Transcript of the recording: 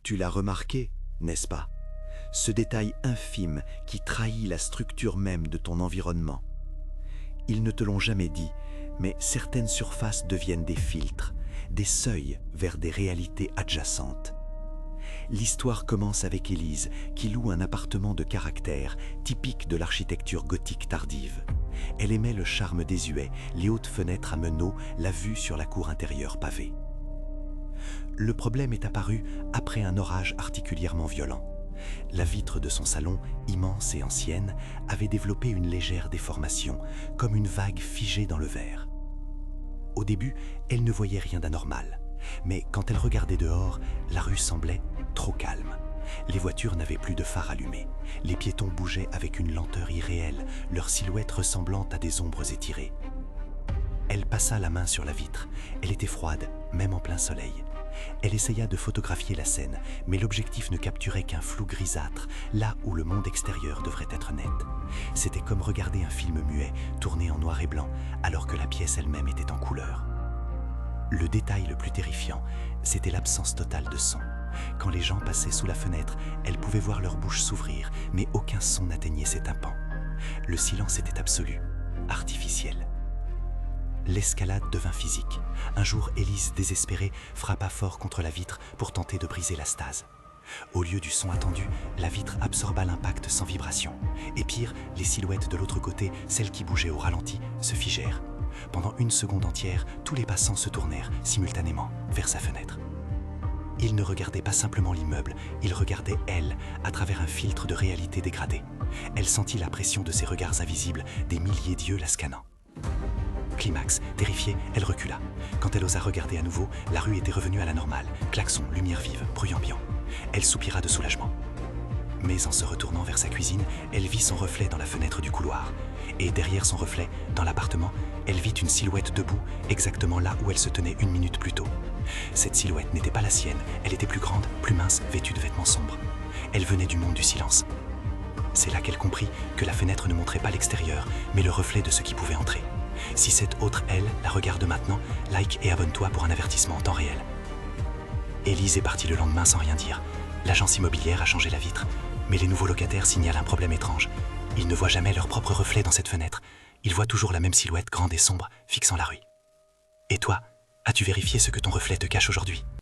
Tu l'as remarqué, n'est-ce pas? Ce détail infime qui trahit la structure même de ton environnement. Ils ne te l'ont jamais dit, mais certaines surfaces deviennent des filtres, des seuils vers des réalités adjacentes. L'histoire commence avec Élise, qui loue un appartement de caractère, typique de l'architecture gothique tardive. Elle aimait le charme désuet, les hautes fenêtres à meneaux, la vue sur la cour intérieure pavée. Le problème est apparu après un orage particulièrement violent. La vitre de son salon, immense et ancienne, avait développé une légère déformation, comme une vague figée dans le verre. Au début, elle ne voyait rien d'anormal, mais quand elle regardait dehors, la rue semblait trop calme. Les voitures n'avaient plus de phares allumés, les piétons bougeaient avec une lenteur irréelle, leurs silhouettes ressemblant à des ombres étirées. Elle passa la main sur la vitre, elle était froide, même en plein soleil. Elle essaya de photographier la scène, mais l'objectif ne capturait qu'un flou grisâtre, là où le monde extérieur devrait être net. C'était comme regarder un film muet, tourné en noir et blanc, alors que la pièce elle-même était en couleur. Le détail le plus terrifiant, c'était l'absence totale de son. Quand les gens passaient sous la fenêtre, elle pouvait voir leur bouche s'ouvrir, mais aucun son n'atteignait ses tympans. Le silence était absolu, artificiel. L'escalade devint physique. Un jour, Élise, désespérée, frappa fort contre la vitre pour tenter de briser la stase. Au lieu du son attendu, la vitre absorba l'impact sans vibration. Et pire, les silhouettes de l'autre côté, celles qui bougeaient au ralenti, se figèrent. Pendant une seconde entière, tous les passants se tournèrent, simultanément, vers sa fenêtre. Ils ne regardaient pas simplement l'immeuble, ils regardaient elle, à travers un filtre de réalité dégradée. Elle sentit la pression de ces regards invisibles, des milliers d'yeux la scannant. Climax, terrifiée, elle recula. Quand elle osa regarder à nouveau, la rue était revenue à la normale. Klaxons, lumière vive, bruit ambiant. Elle soupira de soulagement. Mais en se retournant vers sa cuisine, elle vit son reflet dans la fenêtre du couloir. Et derrière son reflet, dans l'appartement, elle vit une silhouette debout, exactement là où elle se tenait une minute plus tôt. Cette silhouette n'était pas la sienne, elle était plus grande, plus mince, vêtue de vêtements sombres. Elle venait du monde du silence. C'est là qu'elle comprit que la fenêtre ne montrait pas l'extérieur, mais le reflet de ce qui pouvait entrer. Si cette autre elle la regarde maintenant, like et abonne-toi pour un avertissement en temps réel. Élise est partie le lendemain sans rien dire. L'agence immobilière a changé la vitre, mais les nouveaux locataires signalent un problème étrange. Ils ne voient jamais leur propre reflet dans cette fenêtre. Ils voient toujours la même silhouette grande et sombre, fixant la rue. Et toi, as-tu vérifié ce que ton reflet te cache aujourd'hui ?